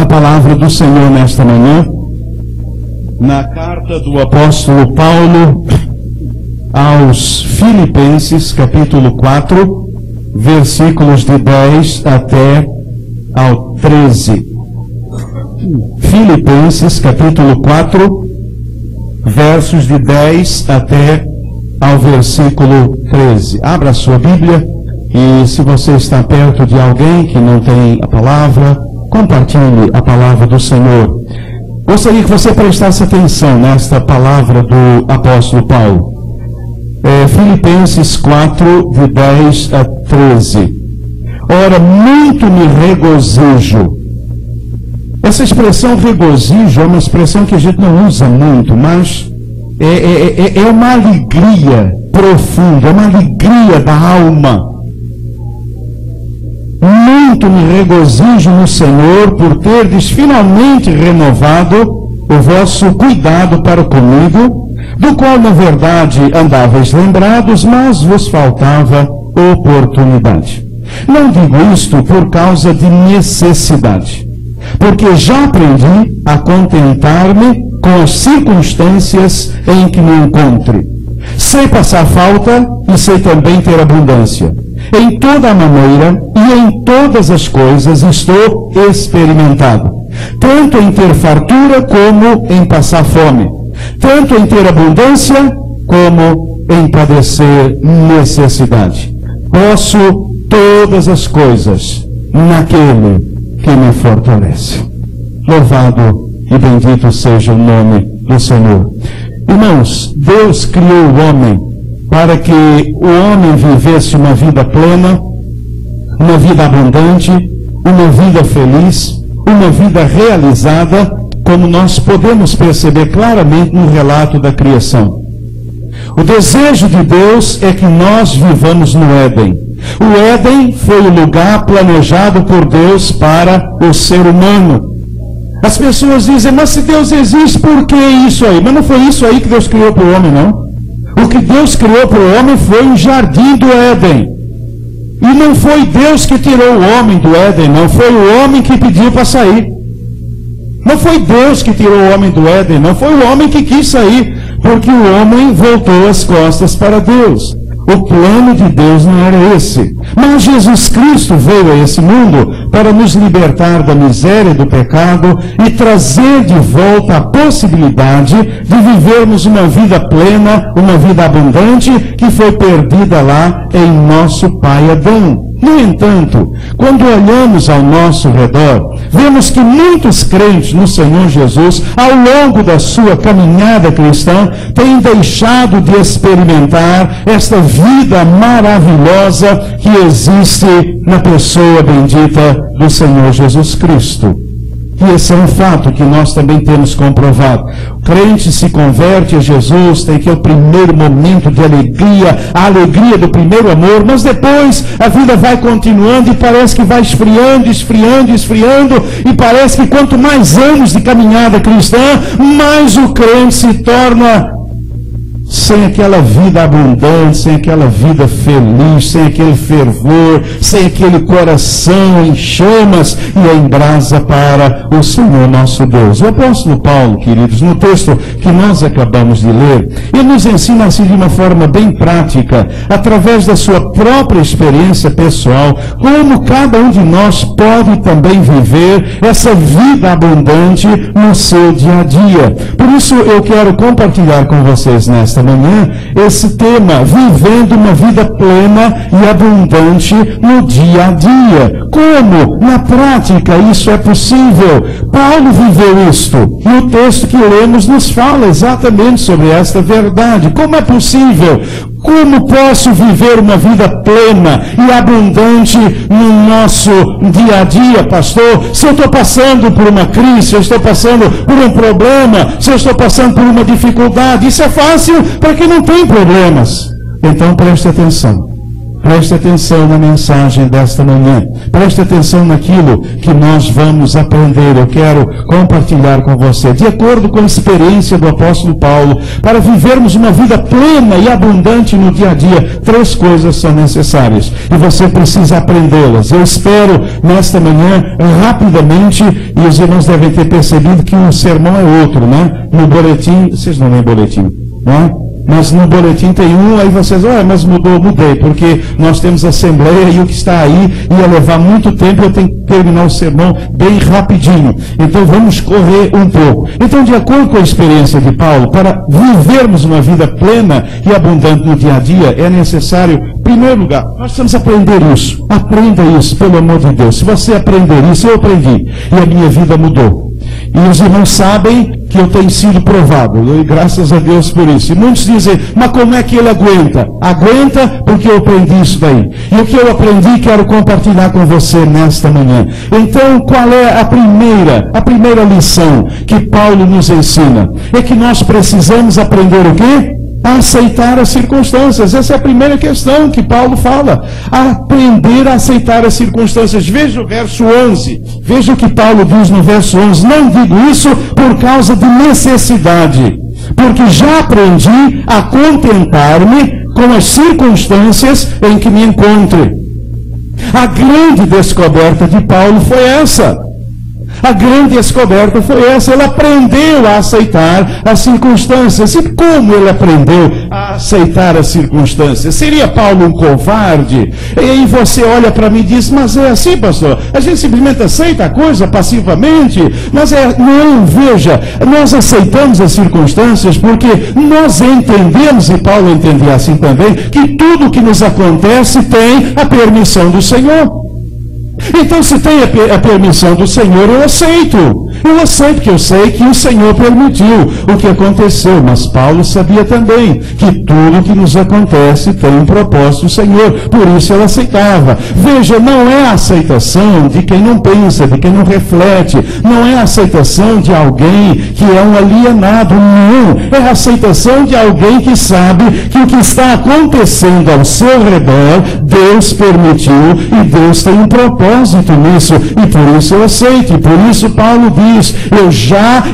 a palavra do Senhor nesta manhã, na carta do apóstolo Paulo aos Filipenses, capítulo 4, versículos de 10 até ao 13. Filipenses, capítulo 4, versos de 10 até ao versículo 13. Abra a sua Bíblia e, se você está perto de alguém que não tem a palavra, compartilhe a palavra do Senhor. Gostaria que você prestasse atenção nesta palavra do apóstolo Paulo. Filipenses 4, de 10 a 13. Ora, muito me regozijo. Essa expressão regozijo é uma expressão que a gente não usa muito, mas é uma alegria profunda, é uma alegria da alma. Muito me regozijo no Senhor por terdes finalmente renovado o vosso cuidado para comigo, do qual na verdade andavais lembrados, mas vos faltava oportunidade. Não digo isto por causa de necessidade, porque já aprendi a contentar-me com as circunstâncias em que me encontre. Sei passar falta e sei também ter abundância. Em toda a maneira e em todas as coisas estou experimentado, tanto em ter fartura como em passar fome, tanto em ter abundância como em padecer necessidade. Posso todas as coisas naquele que me fortalece. Louvado e bendito seja o nome do Senhor. Irmãos, Deus criou o homem para que o homem vivesse uma vida plena, uma vida abundante, uma vida feliz, uma vida realizada, como nós podemos perceber claramente no relato da criação. O desejo de Deus é que nós vivamos no Éden. O Éden foi o lugar planejado por Deus para o ser humano. As pessoas dizem, mas se Deus existe, por que isso aí? Mas não foi isso aí que Deus criou para o homem, não. O que Deus criou para o homem foi um jardim do Éden. E não foi Deus que tirou o homem do Éden, não. Foi o homem que pediu para sair. Não foi Deus que tirou o homem do Éden, não. Foi o homem que quis sair, porque o homem voltou as costas para Deus. O plano de Deus não era esse. Mas Jesus Cristo veio a esse mundo para nos libertar da miséria e do pecado e trazer de volta a possibilidade de vivermos uma vida plena, uma vida abundante, que foi perdida lá em nosso pai Adão. No entanto, quando olhamos ao nosso redor, vemos que muitos crentes no Senhor Jesus, ao longo da sua caminhada cristã, têm deixado de experimentar esta vida maravilhosa que existe na pessoa bendita do Senhor Jesus Cristo. E esse é um fato que nós também temos comprovado. O crente se converte a Jesus, tem aquele primeiro momento de alegria, a alegria do primeiro amor, mas depois a vida vai continuando e parece que vai esfriando, e parece que quanto mais anos de caminhada cristã, mais o crente se torna sem aquela vida abundante, sem aquela vida feliz, sem aquele fervor, sem aquele coração em chamas e em brasa para o Senhor nosso Deus. O apóstolo Paulo, queridos, no texto que nós acabamos de ler, ele nos ensina assim de uma forma bem prática, através da sua própria experiência pessoal, como cada um de nós pode também viver essa vida abundante no seu dia a dia. Por isso eu quero compartilhar com vocês nesta manhã esse tema, vivendo uma vida plena e abundante no dia a dia. Como, na prática, isso é possível? Paulo viveu isto, e o texto que lemos nos fala exatamente sobre esta verdade. Como é possível? Como posso viver uma vida plena e abundante no nosso dia a dia, pastor? Se eu estou passando por uma crise, se eu estou passando por um problema, se eu estou passando por uma dificuldade, isso é fácil para quem não tem problemas. Então preste atenção. Preste atenção na mensagem desta manhã. Preste atenção naquilo que nós vamos aprender. Eu quero compartilhar com você, de acordo com a experiência do apóstolo Paulo, para vivermos uma vida plena e abundante no dia a dia. 3 coisas são necessárias e você precisa aprendê-las. Eu espero nesta manhã, rapidamente, e os irmãos devem ter percebido que o sermão é outro, né? No boletim, vocês não leem boletim, não é? Mas no boletim tem aí vocês, mas mudei, porque nós temos assembleia e o que está aí ia levar muito tempo, eu tenho que terminar o sermão bem rapidinho. Então vamos correr um pouco. Então, de acordo com a experiência de Paulo, para vivermos uma vida plena e abundante no dia a dia, é necessário, em primeiro lugar, nós precisamos aprender isso. Aprenda isso, pelo amor de Deus. Se você aprender isso, eu aprendi, e a minha vida mudou. E os irmãos sabem que eu tenho sido provado, e graças a Deus por isso. E muitos dizem, mas como é que ele aguenta? Aguenta porque eu aprendi isso daí. E o que eu aprendi, quero compartilhar com você nesta manhã. Então, qual é a primeira lição que Paulo nos ensina? É que nós precisamos aprender o quê? A aceitar as circunstâncias. Essa é a primeira questão que Paulo fala. Aprender a aceitar as circunstâncias. Veja o verso 11. Veja o que Paulo diz no verso 11. Não digo isso por causa de necessidade, porque já aprendi a contentar-me com as circunstâncias em que me encontro. A grande descoberta de Paulo foi essa. A grande descoberta foi essa. Ele aprendeu a aceitar as circunstâncias. E como ele aprendeu a aceitar as circunstâncias? Seria Paulo um covarde? E aí você olha para mim e diz, mas é assim, pastor? A gente simplesmente aceita a coisa passivamente? Mas não, veja, nós aceitamos as circunstâncias porque nós entendemos, e Paulo entendia assim também, que tudo que nos acontece tem a permissão do Senhor. Então, se tem a permissão do Senhor, eu aceito. Eu aceito, porque eu sei que o Senhor permitiu o que aconteceu. Mas Paulo sabia também que tudo que nos acontece tem um propósito do Senhor. Por isso ele aceitava. Veja, não é a aceitação de quem não pensa, de quem não reflete. Não é a aceitação de alguém que é um alienado. Não. É a aceitação de alguém que sabe que o que está acontecendo ao seu redor, Deus permitiu e Deus tem um propósito nisso, e por isso eu aceito, e por isso Paulo diz,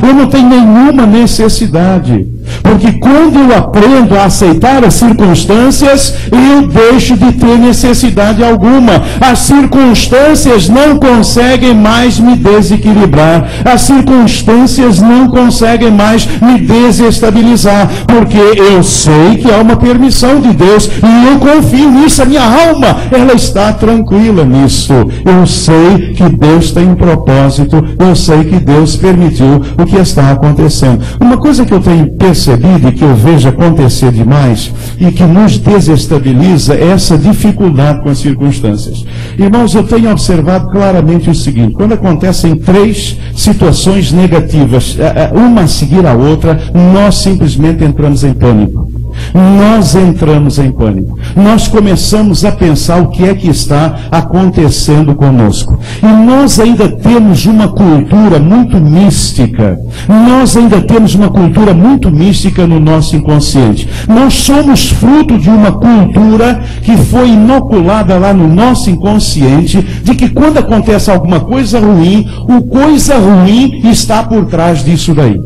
eu não tenho nenhuma necessidade, porque quando eu aprendo a aceitar as circunstâncias, eu deixo de ter necessidade alguma. As circunstâncias não conseguem mais me desequilibrar, as circunstâncias não conseguem mais me desestabilizar, porque eu sei que há uma permissão de Deus, e eu confio nisso, a minha alma, ela está tranquila nisso. Eu sei que Deus tem um propósito, eu sei que Deus permitiu o que está acontecendo. Uma coisa que eu tenho percebido e que eu vejo acontecer demais e que nos desestabiliza é essa dificuldade com as circunstâncias. Irmãos, eu tenho observado claramente o seguinte: quando acontecem 3 situações negativas, uma a seguir a outra, nós simplesmente entramos em pânico. Nós entramos em pânico. Nós começamos a pensar o que é que está acontecendo conosco. E nós ainda temos uma cultura muito mística. Nós ainda temos uma cultura muito mística no nosso inconsciente. Nós somos fruto de uma cultura que foi inoculada lá no nosso inconsciente, de que quando acontece alguma coisa ruim, o coisa ruim está por trás disso daí.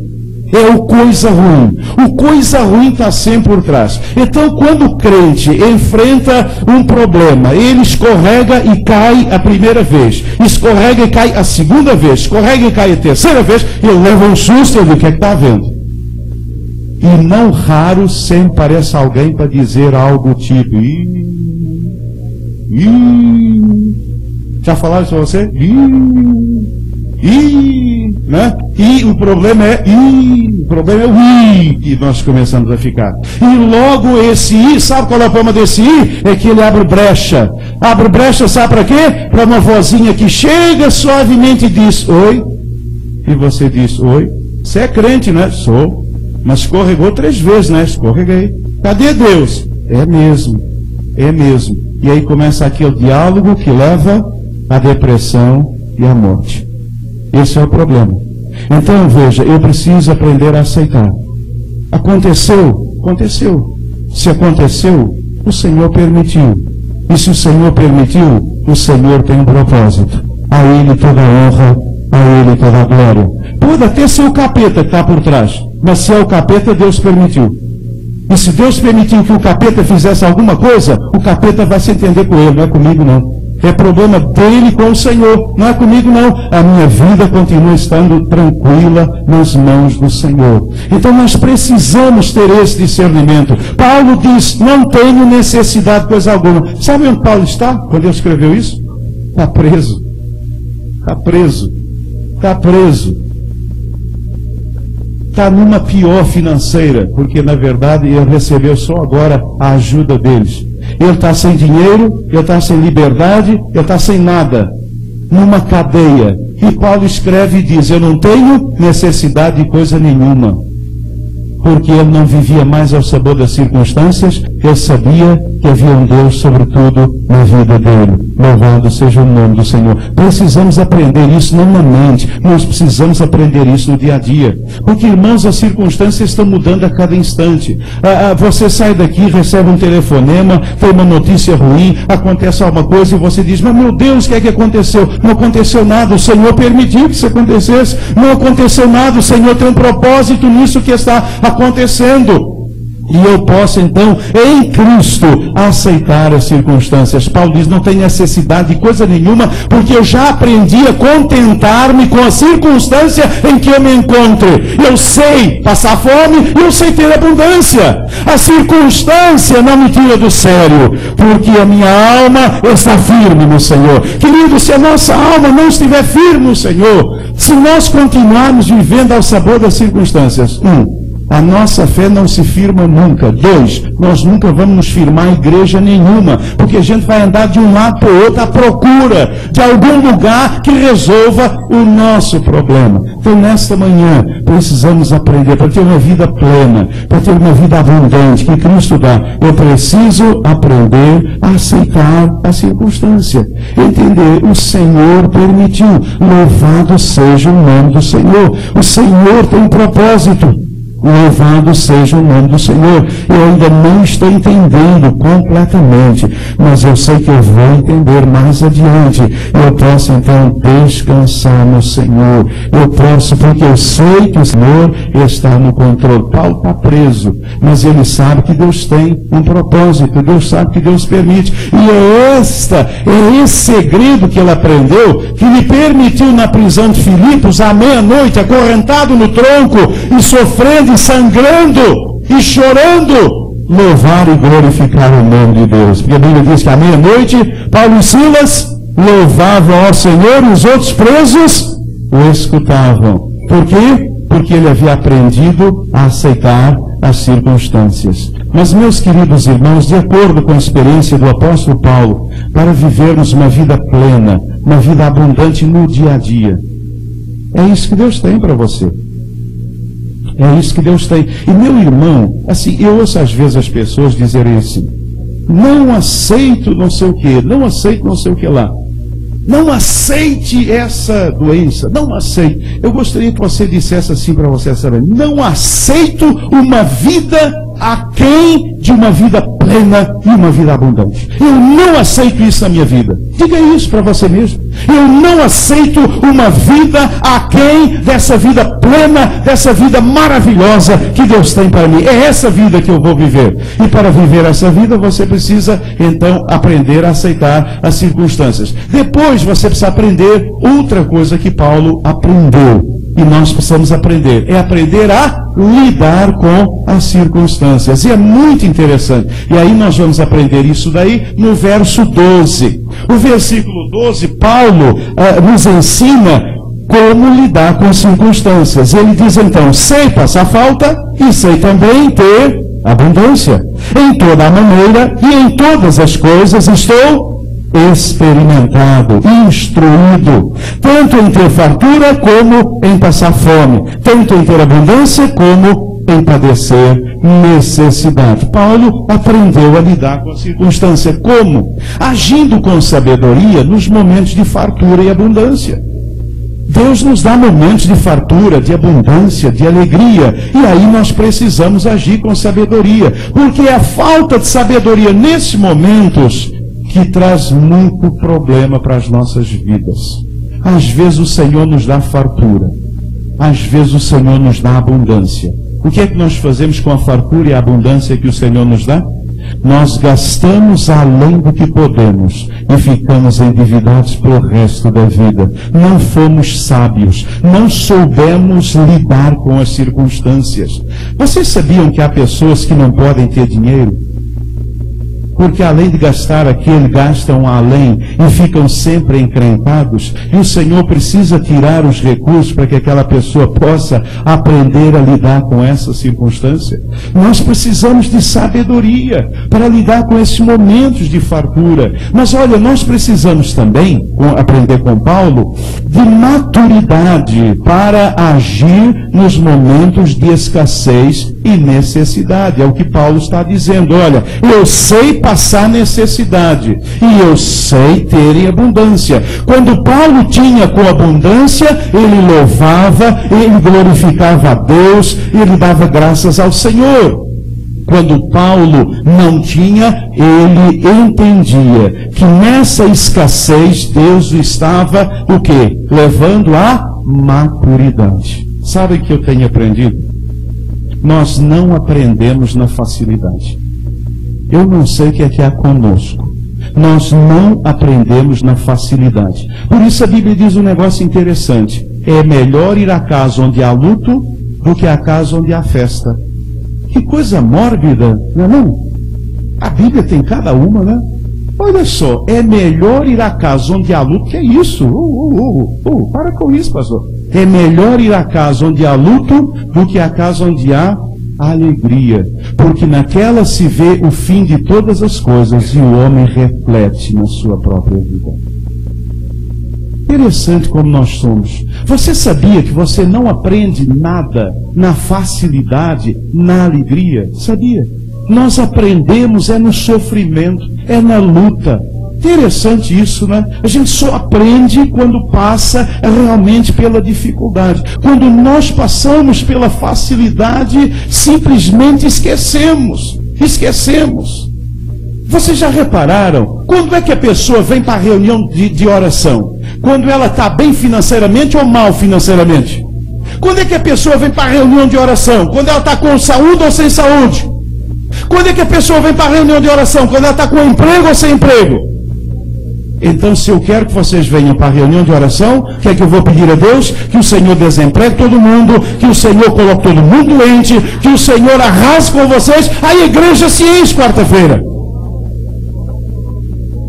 É o coisa ruim. O coisa ruim está sempre por trás. Então, quando o crente enfrenta um problema, ele escorrega e cai a primeira vez, escorrega e cai a segunda vez, escorrega e cai a terceira vez, ele leva um susto e diz, o que é que está havendo? E não raro sempre aparece alguém para dizer algo tipo, já falaram isso para você? Né? E o problema é o i que nós começamos a ficar. E logo esse i, sabe qual é o problema desse i? É que ele abre brecha. Abre brecha, sabe para quê? Para uma vozinha que chega suavemente e diz, oi. E você diz, oi. Você é crente, né? Sou. Mas escorregou 3 vezes, né? Escorreguei. Cadê Deus? É mesmo. É mesmo. E aí começa aqui o diálogo que leva à depressão e à morte. Esse é o problema. Então, veja, eu preciso aprender a aceitar. Aconteceu? Aconteceu. Se aconteceu, o Senhor permitiu. E se o Senhor permitiu, o Senhor tem um propósito. A Ele toda a honra, a Ele toda a glória. Pode até ser o capeta que está por trás, mas se é o capeta, Deus permitiu. E se Deus permitiu que o capeta fizesse alguma coisa, o capeta vai se entender com ele, não é comigo não. É problema dele com o Senhor, não é comigo não. A minha vida continua estando tranquila nas mãos do Senhor. Então nós precisamos ter esse discernimento. Paulo diz, não tenho necessidade de coisa alguma. Sabe onde Paulo está quando ele escreveu isso? Está preso. Está preso. Está preso. Está numa pior financeira, porque na verdade ele recebeu só agora a ajuda deles. Ele está sem dinheiro, ele está sem liberdade, ele está sem nada, numa cadeia. E Paulo escreve e diz, eu não tenho necessidade de coisa nenhuma, porque ele não vivia mais ao sabor das circunstâncias, ele sabia que havia um Deus sobre tudo na vida dele. Louvado seja o nome do Senhor. Precisamos aprender isso não na mente, nós precisamos aprender isso no dia a dia. Porque, irmãos, as circunstâncias estão mudando a cada instante. Você sai daqui, recebe um telefonema, tem uma notícia ruim, acontece alguma coisa e você diz, mas meu Deus, o que é que aconteceu? Não aconteceu nada, o Senhor permitiu que isso acontecesse. Não aconteceu nada, o Senhor tem um propósito nisso que está acontecendo. E eu posso, então, em Cristo, aceitar as circunstâncias. Paulo diz, não tem necessidade de coisa nenhuma, porque eu já aprendi a contentar-me com a circunstância em que eu me encontro. Eu sei passar fome e eu sei ter abundância. A circunstância não me tira do sério, porque a minha alma está firme no Senhor. Querido, se a nossa alma não estiver firme no Senhor, se nós continuarmos vivendo ao sabor das circunstâncias, a nossa fé não se firma nunca. 2, nós nunca vamos nos firmar em igreja nenhuma, porque a gente vai andar de um lado para o outro à procura de algum lugar que resolva o nosso problema. Então, nesta manhã, precisamos aprender para ter uma vida plena, para ter uma vida abundante que Cristo dá. Eu preciso aprender a aceitar a circunstância. Entender, o Senhor permitiu. Louvado seja o nome do Senhor. O Senhor tem um propósito. Louvado seja o nome do Senhor. Eu ainda não estou entendendo completamente, mas eu sei que eu vou entender mais adiante. Eu posso então descansar no Senhor. Eu posso, porque eu sei que o Senhor está no controle. Paulo está preso, mas ele sabe que Deus tem um propósito. Deus sabe que Deus permite. E é esse segredo que ele aprendeu, que lhe permitiu na prisão de Filipos, à meia-noite, acorrentado no tronco e sofrendo, sangrando e chorando, louvar e glorificar o nome de Deus. Porque a Bíblia diz que à meia-noite, Paulo e Silas louvavam ao Senhor e os outros presos o escutavam. Por quê? Porque ele havia aprendido a aceitar as circunstâncias. Mas, meus queridos irmãos, de acordo com a experiência do apóstolo Paulo, para vivermos uma vida plena, uma vida abundante no dia a dia, é isso que Deus tem para você. É isso que Deus tem. E meu irmão, assim, eu ouço às vezes as pessoas dizerem assim, não aceito não sei o que, não aceito não sei o que lá. Não aceite essa doença, não aceite. Eu gostaria que você dissesse assim para você essa vez, não aceito uma vida aquém de uma vida plena e uma vida abundante. Eu não aceito isso na minha vida. Diga isso para você mesmo. Eu não aceito uma vida aquém dessa vida plena, dessa vida maravilhosa que Deus tem para mim. É essa vida que eu vou viver. E para viver essa vida, você precisa, então, aprender a aceitar as circunstâncias. Depois, você precisa aprender outra coisa que Paulo aprendeu. E nós precisamos aprender. É aprender a lidar com as circunstâncias. E é muito interessante. E aí nós vamos aprender isso daí no verso 12. O versículo 12, Paulo nos ensina como lidar com as circunstâncias. Ele diz então, sei passar falta e sei também ter abundância. Em toda a maneira e em todas as coisas estou experimentado, instruído, tanto em ter fartura como em passar fome, tanto em ter abundância como em padecer necessidade. Paulo aprendeu a lidar com a circunstância. Como? Agindo com sabedoria nos momentos de fartura e abundância. Deus nos dá momentos de fartura, de abundância, de alegria. E aí nós precisamos agir com sabedoria. Porque é a falta de sabedoria nesses momentos que traz muito problema para as nossas vidas. Às vezes o Senhor nos dá fartura, às vezes o Senhor nos dá abundância. O que é que nós fazemos com a fartura e a abundância que o Senhor nos dá? Nós gastamos além do que podemos e ficamos endividados pelo resto da vida. Não fomos sábios, não soubemos lidar com as circunstâncias. Vocês sabiam que há pessoas que não podem ter dinheiro? Porque além de gastar aquele, gastam além e ficam sempre encrencados. E o Senhor precisa tirar os recursos para que aquela pessoa possa aprender a lidar com essa circunstância. Nós precisamos de sabedoria para lidar com esses momentos de fartura. Mas olha, nós precisamos também, aprender com Paulo, de maturidade para agir nos momentos de escassez e necessidade. É o que Paulo está dizendo. Olha, eu sei passar necessidade e eu sei ter em abundância. Quando Paulo tinha com abundância, ele louvava, ele glorificava a Deus, ele dava graças ao Senhor. Quando Paulo não tinha, ele entendia que nessa escassez Deus estava o quê? Levando à maturidade. Sabe o que eu tenho aprendido? Nós não aprendemos na facilidade. Eu não sei o que é que há conosco. Nós não aprendemos na facilidade. Por isso a Bíblia diz um negócio interessante. É melhor ir à casa onde há luto do que à casa onde há festa. Que coisa mórbida, não é não? A Bíblia tem cada uma, né? Olha só, é melhor ir à casa onde há luto. Que é isso? Para com isso, pastor. É melhor ir à casa onde há luto do que à casa onde há alegria, porque naquela se vê o fim de todas as coisas e o homem reflete na sua própria vida. Interessante como nós somos. Você sabia que você não aprende nada na facilidade, na alegria? Sabia? Nós aprendemos é no sofrimento, é na luta. Interessante isso, né? A gente só aprende quando passa realmente pela dificuldade. Quando nós passamos pela facilidade, simplesmente esquecemos. Vocês já repararam? Quando é que a pessoa vem para a reunião de oração? Quando ela está bem financeiramente ou mal financeiramente? Quando é que a pessoa vem para a reunião de oração? Quando ela está com saúde ou sem saúde? Quando é que a pessoa vem para a reunião de oração? Quando ela está com emprego ou sem emprego? Então, se eu quero que vocês venham para a reunião de oração, o que é que eu vou pedir a Deus? Que o Senhor desempregue todo mundo, que o Senhor coloque todo mundo doente, que o Senhor arrase com vocês. A igreja se enche quarta-feira.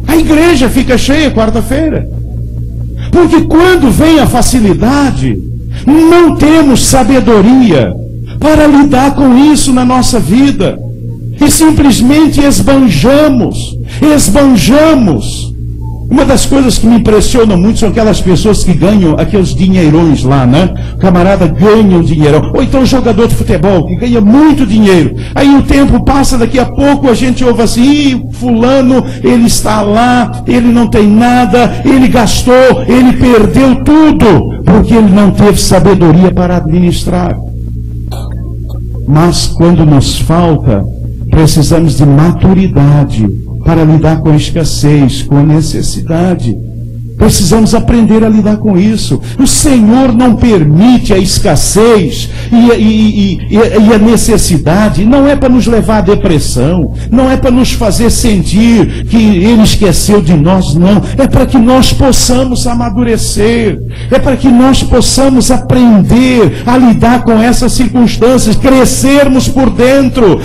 A igreja fica cheia quarta-feira. Porque quando vem a facilidade, não temos sabedoria para lidar com isso na nossa vida. E simplesmente esbanjamos. Uma das coisas que me impressiona muito são aquelas pessoas que ganham aqueles dinheirões lá, né? O camarada ganha um dinheirão. Ou então um jogador de futebol que ganha muito dinheiro. Aí o tempo passa, daqui a pouco a gente ouve assim, fulano, ele está lá, ele não tem nada, ele gastou, ele perdeu tudo, porque ele não teve sabedoria para administrar. Mas quando nos falta, precisamos de maturidade para lidar com a escassez, com a necessidade. Precisamos aprender a lidar com isso. O Senhor não permite a escassez e a necessidade. Não é para nos levar à depressão. Não é para nos fazer sentir que Ele esqueceu de nós, não. É para que nós possamos amadurecer. É para que nós possamos aprender a lidar com essas circunstâncias. Crescermos por dentro.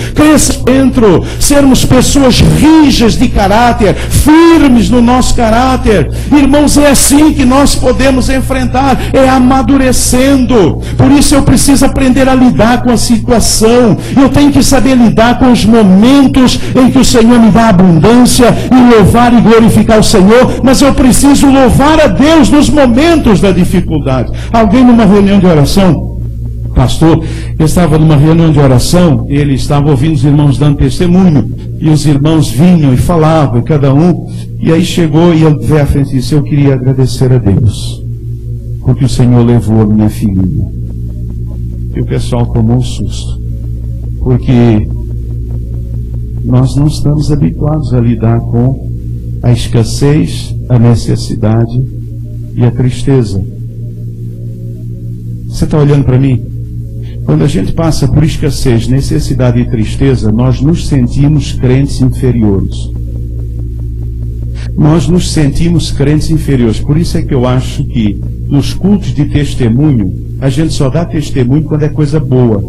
Sermos pessoas rijas de caráter. Firmes no nosso caráter. Irmãos, é assim que nós podemos enfrentar, é amadurecendo. Por isso eu preciso aprender a lidar com a situação. Eu tenho que saber lidar com os momentos em que o Senhor me dá abundância e louvar e glorificar o Senhor, mas eu preciso louvar a Deus nos momentos da dificuldade. Alguém numa reunião de oração, pastor, eu estava numa reunião de oração, ele estava ouvindo os irmãos dando testemunho, e os irmãos vinham e falavam, cada um, e aí chegou e ele veio à frente e disse: eu queria agradecer a Deus, porque o Senhor levou a minha filhinha. E o pessoal tomou um susto, porque nós não estamos habituados a lidar com a escassez, a necessidade e a tristeza. Você está olhando para mim? Quando a gente passa por escassez, necessidade e tristeza, nós nos sentimos crentes inferiores. Nós nos sentimos crentes inferiores. Por isso é que eu acho que nos cultos de testemunho, a gente só dá testemunho quando é coisa boa.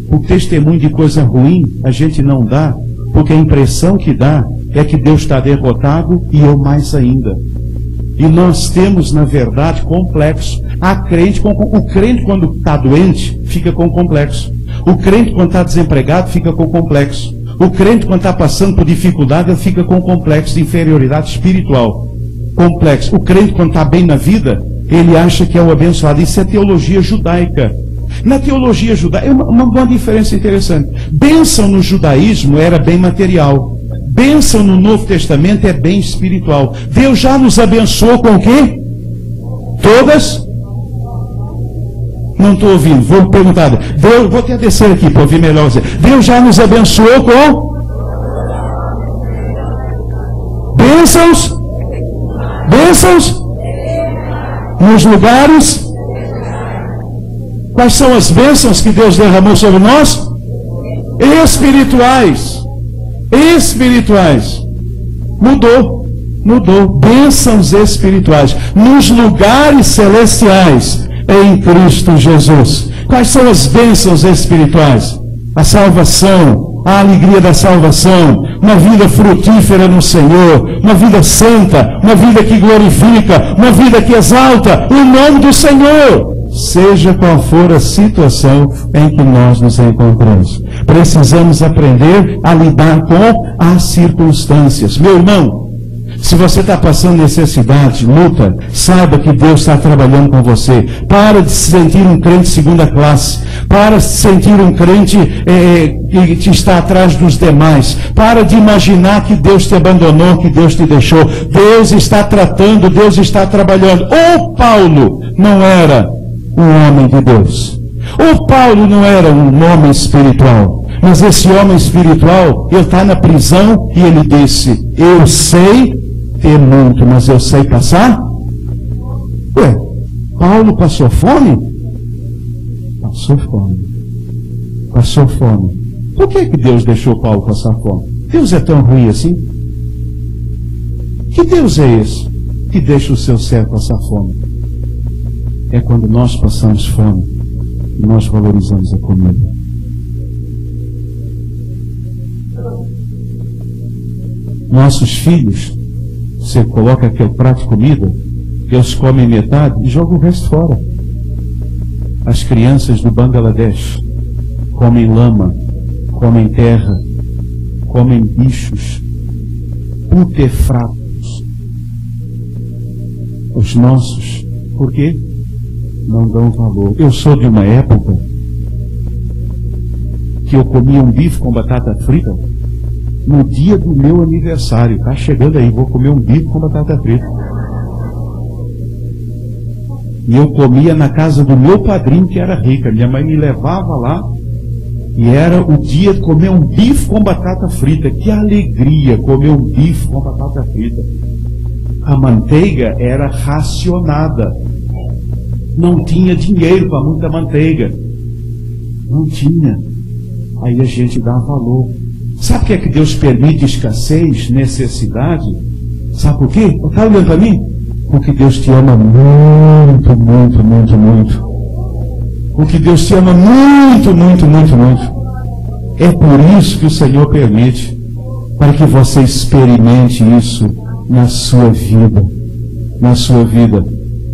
O testemunho de coisa ruim, a gente não dá, porque a impressão que dá é que Deus está derrotado e eu mais ainda. E nós temos, na verdade, complexo. O crente, quando está doente, fica com complexo. O crente, quando está desempregado, fica com complexo. O crente, quando está passando por dificuldade, ele fica com complexo de inferioridade espiritual. Complexo. O crente, quando está bem na vida, ele acha que é o abençoado. Isso é teologia judaica. Na teologia judaica, é uma diferença interessante. Bênção no judaísmo era bem material. Bênção no Novo Testamento é bem espiritual. Deus já nos abençoou com o quê? Todas? Não estou ouvindo, vou perguntar. Deus, vou até descer aqui para ouvir melhor. Deus já nos abençoou com bênçãos? Bênçãos? Nos lugares? Quais são as bênçãos que Deus derramou sobre nós? Espirituais. Espirituais. Mudou. Bênçãos espirituais. Nos lugares celestiais. Em Cristo Jesus. Quais são as bênçãos espirituais? A salvação, a alegria da salvação, uma vida frutífera no Senhor, uma vida santa, uma vida que glorifica, uma vida que exalta o nome do Senhor. Seja qual for a situação em que nós nos encontramos. Precisamos aprender a lidar com as circunstâncias. Meu irmão, se você está passando necessidade, luta, saiba que Deus está trabalhando com você. Para de se sentir um crente segunda classe. Para de se sentir um crente que está atrás dos demais. Para de imaginar que Deus te abandonou, que Deus te deixou. Deus está tratando, Deus está trabalhando. O Paulo não era um homem de Deus. O Paulo não era um homem espiritual. Mas esse homem espiritual, ele está na prisão e ele disse: eu sei ter muito, mas eu sei passar? Paulo passou fome? Passou fome. Por que Deus deixou Paulo passar fome? Deus é tão ruim assim? Que Deus é esse que deixa o seu servo passar fome? É quando nós passamos fome e nós valorizamos a comida. Nossos filhos, você coloca aquele prato de comida, eles comem metade e jogam o resto fora. As crianças do Bangladesh comem lama, comem terra, comem bichos putrefatos. Os nossos, por quê? Não dão valor. Eu sou de uma época que eu comia um bife com batata frita no dia do meu aniversário. Está chegando aí, vou comer um bife com batata frita. E eu comia na casa do meu padrinho, que era rica. Minha mãe me levava lá e era o dia de comer um bife com batata frita. Que alegria comer um bife com batata frita. A manteiga era racionada. Não tinha dinheiro para muita manteiga. Não tinha. Aí a gente dá valor. Sabe o que é que Deus permite escassez, necessidade? Sabe por quê? Está olhando para mim? Porque Deus te ama muito, muito, muito, muito. Porque Deus te ama muito, muito, muito, muito. É por isso que o Senhor permite, para que você experimente isso na sua vida. Na sua vida.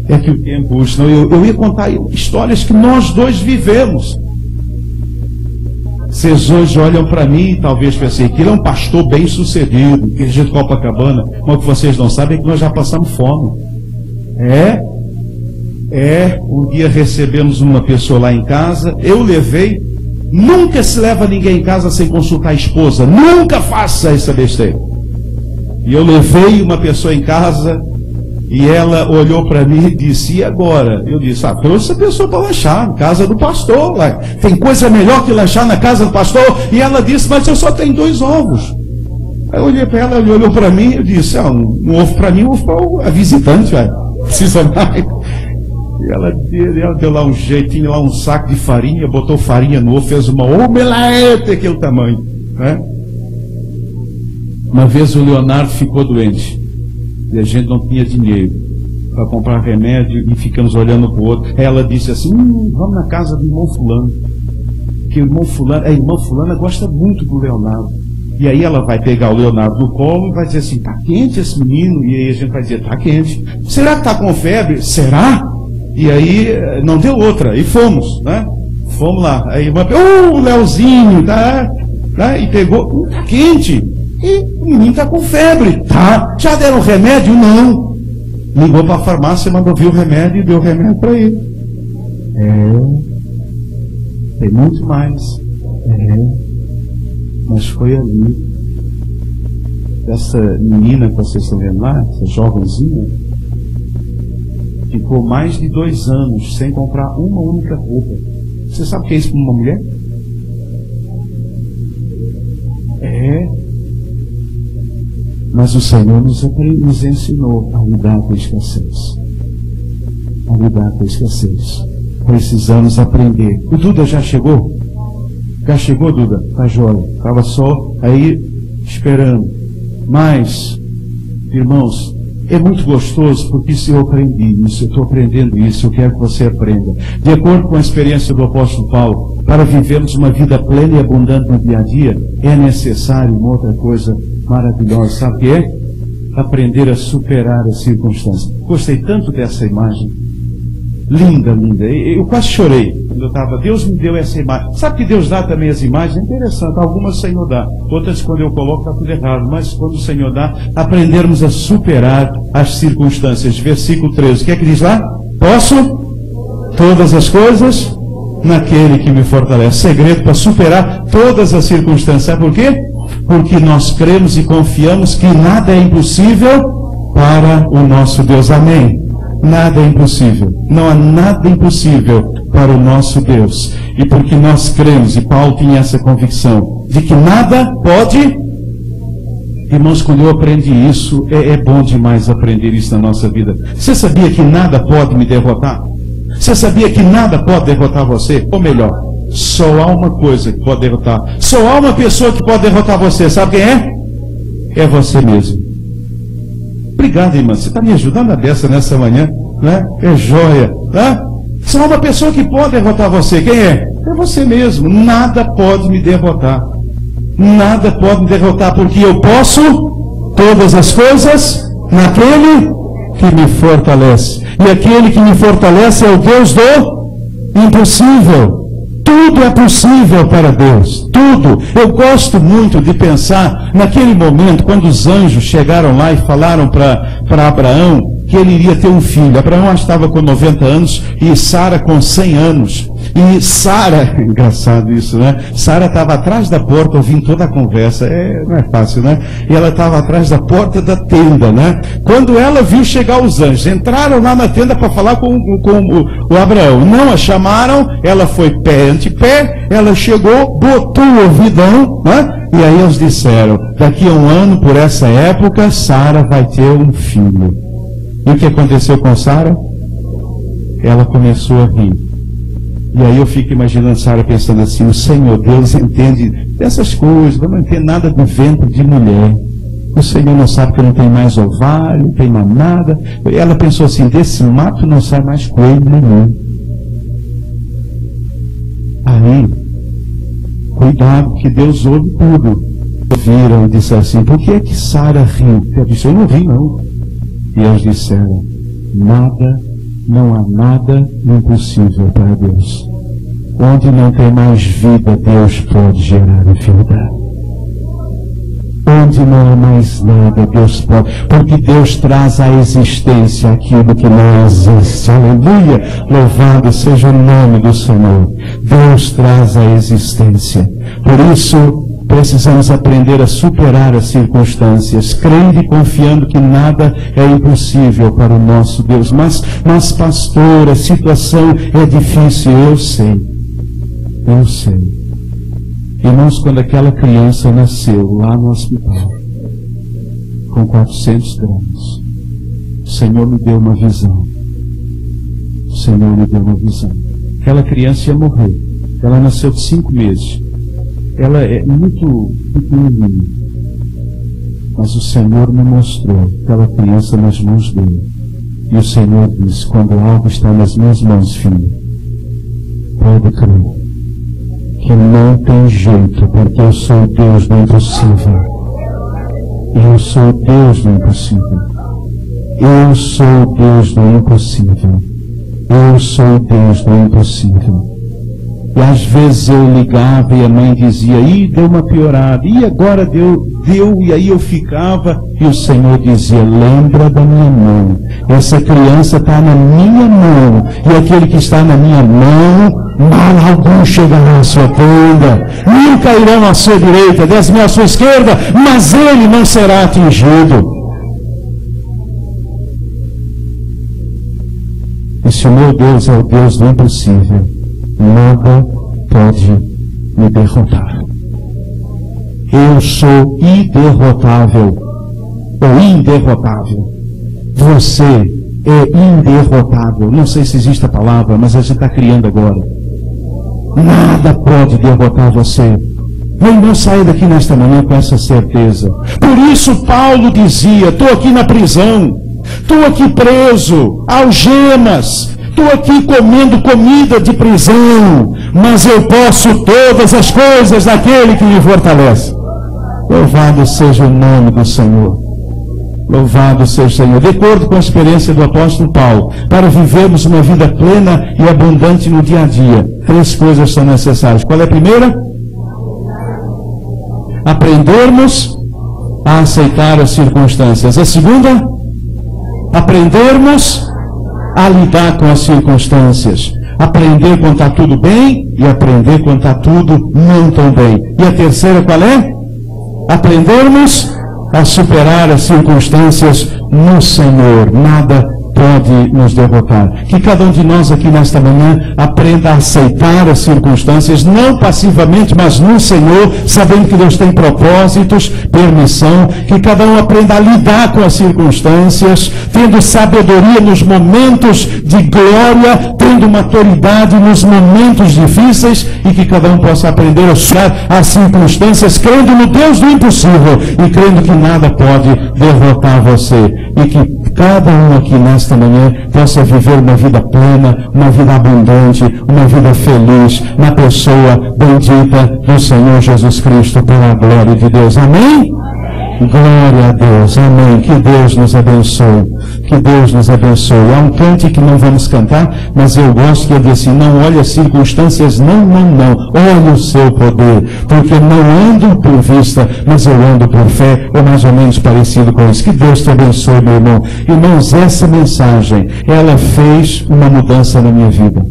É que o tempo, senão eu ia contar histórias que nós dois vivemos. Vocês hoje olham para mim e talvez pensem que ele é um pastor bem sucedido, igreja de Copacabana, mas o que vocês não sabem é que nós já passamos fome. Um dia recebemos uma pessoa lá em casa, eu levei, nunca se leva ninguém em casa sem consultar a esposa, nunca faça essa besteira. E eu levei uma pessoa em casa e ela olhou para mim e disse: e agora? Eu disse: trouxe essa pessoa para lanchar na casa do pastor. Lá. Tem coisa melhor que lanchar na casa do pastor? E ela disse: mas eu só tenho 2 ovos. Aí eu olhei para ela, ela olhou para mim, eu disse, um ovo para mim, um ovo para a visitante, velho. Precisa mais. E ela deu lá um jeitinho, lá um saco de farinha, botou farinha no ovo, fez uma omelete daquele tamanho, né? Uma vez o Leonardo ficou doente e a gente não tinha dinheiro para comprar remédio e ficamos olhando para o outro. Ela disse assim, vamos na casa do irmão fulano, que o irmão fulano, a irmã fulana gosta muito do Leonardo. E aí ela vai pegar o Leonardo no colo e vai dizer assim, tá quente esse menino? E aí a gente vai dizer, tá quente. Será que tá com febre? Será? E aí não deu outra, e fomos, né? Fomos lá. Aí a irmã pegou, o Leozinho, tá? E pegou, tá quente. E o menino tá com febre, tá? Já deram remédio? Não. Ligou para a farmácia, mandou vir o remédio e deu o remédio para ele. Tem muito mais. Mas foi ali. Essa menina que vocês estão vendo lá, essa jovenzinha, ficou mais de 2 anos sem comprar uma única roupa. Você sabe o que é isso para uma mulher? Mas o Senhor nos ensinou a lidar com a escassez. A lidar com a escassez. Precisamos aprender. O Duda já chegou? Já chegou, Duda? Tá joia. Estava só aí esperando. Mas, irmãos, é muito gostoso porque se eu aprendi isso, eu estou aprendendo isso, eu quero que você aprenda. De acordo com a experiência do apóstolo Paulo, para vivermos uma vida plena e abundante no dia a dia, é necessário uma outra coisa maravilhosa, sabe o que é? Aprender a superar as circunstâncias. Gostei tanto dessa imagem. Linda, linda. Eu quase chorei quando eu estava. Deus me deu essa imagem. Sabe que Deus dá também as imagens? É interessante. Algumas o Senhor dá. Outras, quando eu coloco, está tudo errado. Mas quando o Senhor dá, aprendermos a superar as circunstâncias. Versículo 13. O que é que diz lá? Posso todas as coisas naquele que me fortalece. Segredo para superar todas as circunstâncias. Sabe por quê? Porque nós cremos e confiamos que nada é impossível para o nosso Deus. Amém. Nada é impossível. Não há nada impossível para o nosso Deus. E porque nós cremos, e Paulo tinha essa convicção, de que nada pode... Irmãos, quando eu aprendi isso, é bom demais aprender isso na nossa vida. Você sabia que nada pode me derrotar? Você sabia que nada pode derrotar você? Ou melhor, só há uma coisa que pode derrotar. Só há uma pessoa que pode derrotar você. Sabe quem é? É você mesmo. Obrigado, irmã. Você está me ajudando a dessa nessa manhã, né? É joia, tá? Só há uma pessoa que pode derrotar você. Quem é? É você mesmo. Nada pode me derrotar. Nada pode me derrotar, porque eu posso todas as coisas naquele que me fortalece. E aquele que me fortalece é o Deus do impossível. Tudo é possível para Deus. Tudo. Eu gosto muito de pensar naquele momento, quando os anjos chegaram lá e falaram para Abraão que ele iria ter um filho. Abraão estava com 90 anos e Sara com 100 anos. E Sara, engraçado isso, né? Sara estava atrás da porta ouvindo toda a conversa. Não é fácil, né? E ela estava atrás da porta da tenda, né? Quando ela viu chegar os anjos, entraram lá na tenda para falar com o Abraão. Não a chamaram, ela foi pé ante pé, ela chegou, botou o ouvidão, né? E aí eles disseram, daqui a 1 ano, por essa época, Sara vai ter um filho. E o que aconteceu com Sara? Ela começou a rir. E aí eu fico imaginando Sara pensando assim, o Senhor Deus entende dessas coisas, não entende nada do ventre de mulher. O Senhor não sabe que não tem mais ovário, não tem mais nada. Ela pensou assim, desse mato não sai mais coelho nenhum. Aí, cuidado, que Deus ouve tudo. Ouviram e disseram assim, por que é que Sara riu? Ela disse, eu não ri não. E eles disseram, não há nada impossível para Deus. Onde não tem mais vida, Deus pode gerar vida. Onde não há mais nada, Deus pode. Porque Deus traz à existência aquilo que não existe. Aleluia! Louvado seja o nome do Senhor. Deus traz à existência. Por isso, precisamos aprender a superar as circunstâncias, crendo e confiando que nada é impossível para o nosso Deus. Mas pastor, a situação é difícil. Eu sei. Irmãos, quando aquela criança nasceu lá no hospital, com 400 gramas. O Senhor me deu uma visão. O Senhor me deu uma visão. Aquela criança ia morrer. Ela nasceu de 5 meses. Ela é muito pequenininha. Mas o Senhor me mostrou aquela criança nas mãos dele. E o Senhor disse: quando algo está nas minhas mãos, filho, pode crer que não tem jeito, porque eu sou o Deus do impossível. Eu sou o Deus do impossível. Eu sou o Deus do impossível. Eu sou o Deus do impossível. E às vezes eu ligava e a mãe dizia: ih, deu uma piorada, e agora deu, e aí eu ficava, e o Senhor dizia: lembra da minha mão, essa criança está na minha mão, e aquele que está na minha mão, mal algum chegará à sua tenda, 1000 cairão à sua direita, 10.000 à sua esquerda, mas ele não será atingido. E se o meu Deus é o Deus do impossível, nada pode me derrotar. Eu sou iderrotável, ou inderrotável. Você é inderrotável. Não sei se existe a palavra, mas a gente está criando agora. Nada pode derrotar você. Meu irmão, saia daqui nesta manhã com essa certeza. Por isso Paulo dizia: estou aqui na prisão, estou aqui preso, algemas, estou aqui comendo comida de prisão, mas eu posso todas as coisas daquele que me fortalece. Louvado seja o nome do Senhor. Louvado seja o Senhor. De acordo com a experiência do apóstolo Paulo, para vivermos uma vida plena e abundante no dia a dia, 3 coisas são necessárias. Qual é a primeira? Aprendermos a aceitar as circunstâncias. A segunda? Aprendermos a lidar com as circunstâncias. Aprender quando está tudo bem e aprender quando está tudo não tão bem. E a terceira qual é? Aprendermos a superar as circunstâncias no Senhor. Nada pode nos derrotar. Que cada um de nós aqui nesta manhã aprenda a aceitar as circunstâncias, não passivamente, mas no Senhor, sabendo que Deus tem propósitos, permissão. Que cada um aprenda a lidar com as circunstâncias, tendo sabedoria nos momentos de glória, tendo maturidade nos momentos difíceis, e que cada um possa aprender a superar as circunstâncias, crendo no Deus do impossível e crendo que nada pode derrotar você. E que cada um aqui nesta manhã possa viver uma vida plena, uma vida abundante, uma vida feliz na pessoa bendita do Senhor Jesus Cristo, pela glória de Deus. Amém? Glória a Deus, amém. Que Deus nos abençoe. Que Deus nos abençoe. Há um cante que não vamos cantar, mas eu gosto que ele diz assim: não olhe as circunstâncias, não. Olhe o seu poder, porque não ando por vista, mas eu ando por fé, ou mais ou menos parecido com isso. Que Deus te abençoe, meu irmão. Irmãos, essa mensagem, ela fez uma mudança na minha vida.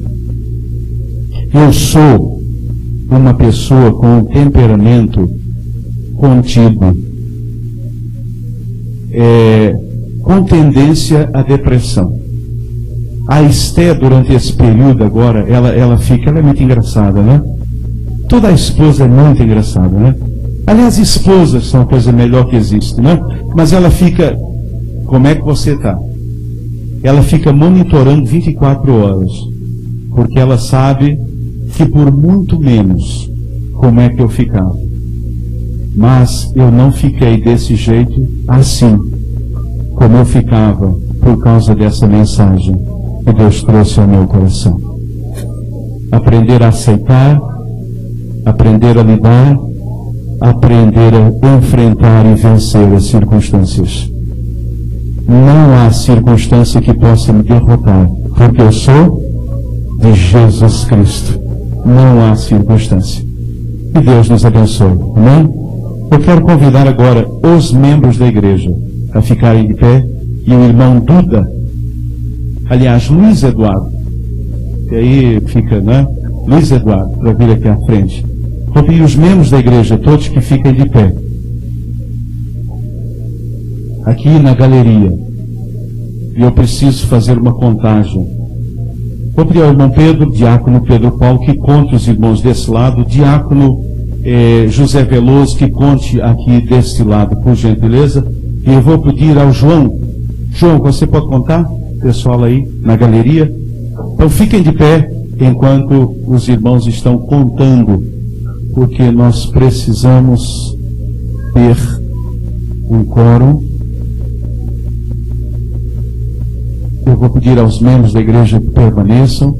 Eu sou uma pessoa com um temperamento contido, com tendência à depressão. A Esté, durante esse período agora, ela é muito engraçada, né? Toda esposa é muito engraçada, né? Aliás, esposas são a coisa melhor que existe, né? Mas ela fica: como é que você está? Ela fica monitorando 24 horas, porque ela sabe que por muito menos como é que eu ficava. Mas eu não fiquei desse jeito, assim como eu ficava, por causa dessa mensagem que Deus trouxe ao meu coração. Aprender a aceitar, aprender a lidar, aprender a enfrentar e vencer as circunstâncias. Não há circunstância que possa me derrotar, porque eu sou de Jesus Cristo. Não há circunstância. Que Deus nos abençoe. Amém? Eu quero convidar agora os membros da igreja a ficarem de pé, e o irmão Duda, aliás, Luiz Eduardo, e aí fica, né? Luiz Eduardo, para vir aqui à frente. Vou pedir os membros da igreja, todos que fiquem de pé, aqui na galeria, e eu preciso fazer uma contagem. Vou pedir ao irmão Pedro, diácono Pedro Paulo, que conte os irmãos desse lado, diácono José Veloso, que conte aqui deste lado, por gentileza. E eu vou pedir ao João. João, você pode contar? Pessoal aí na galeria. Então fiquem de pé enquanto os irmãos estão contando, porque nós precisamos ter um quórum. Eu vou pedir aos membros da igreja que permaneçam.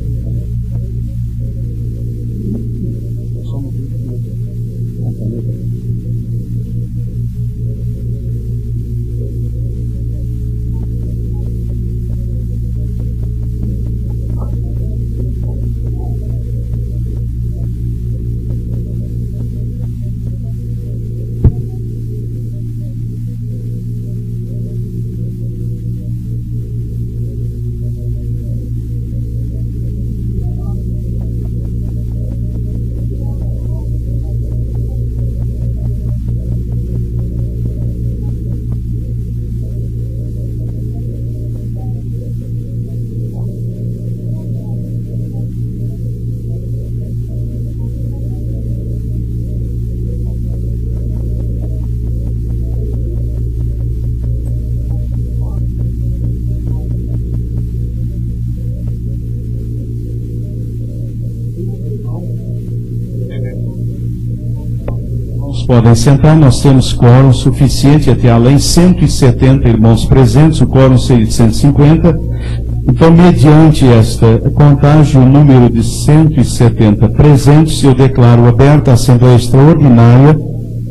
Podem sentar, nós temos quórum suficiente até além, 170 irmãos presentes, o quórum seria de 150. Então, mediante esta contagem, o número de 170 presentes, eu declaro aberta a Assembleia Extraordinária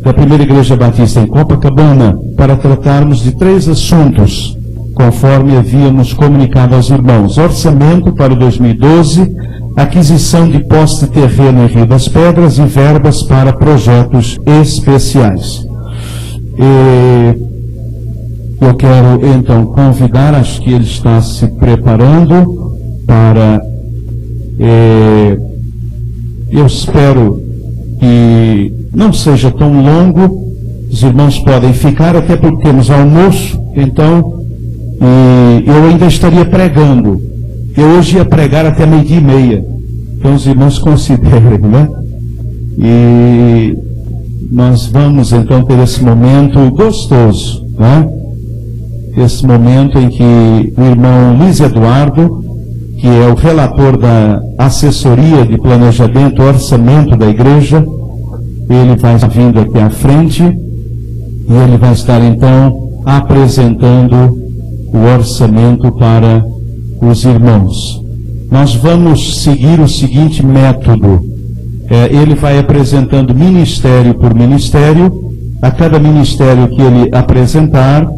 da Primeira Igreja Batista em Copacabana para tratarmos de 3 assuntos, conforme havíamos comunicado aos irmãos: orçamento para 2012, aquisição de posse de terreno em Rio das Pedras e verbas para projetos especiais. Eu quero então convidar, acho que ele está se preparando para... eu espero que não seja tão longo, os irmãos podem ficar, até porque temos almoço, então eu ainda estaria pregando. Eu hoje ia pregar até 12:30. Então os irmãos considerem, né? E nós vamos então ter esse momento gostoso, né? Esse momento em que o irmão Luiz Eduardo, que é o relator da assessoria de planejamento e orçamento da igreja, ele vai vindo aqui à frente e ele vai estar então apresentando o orçamento para os irmãos. Nós vamos seguir o seguinte método. Ele vai apresentando ministério por ministério. A cada ministério que ele apresentar,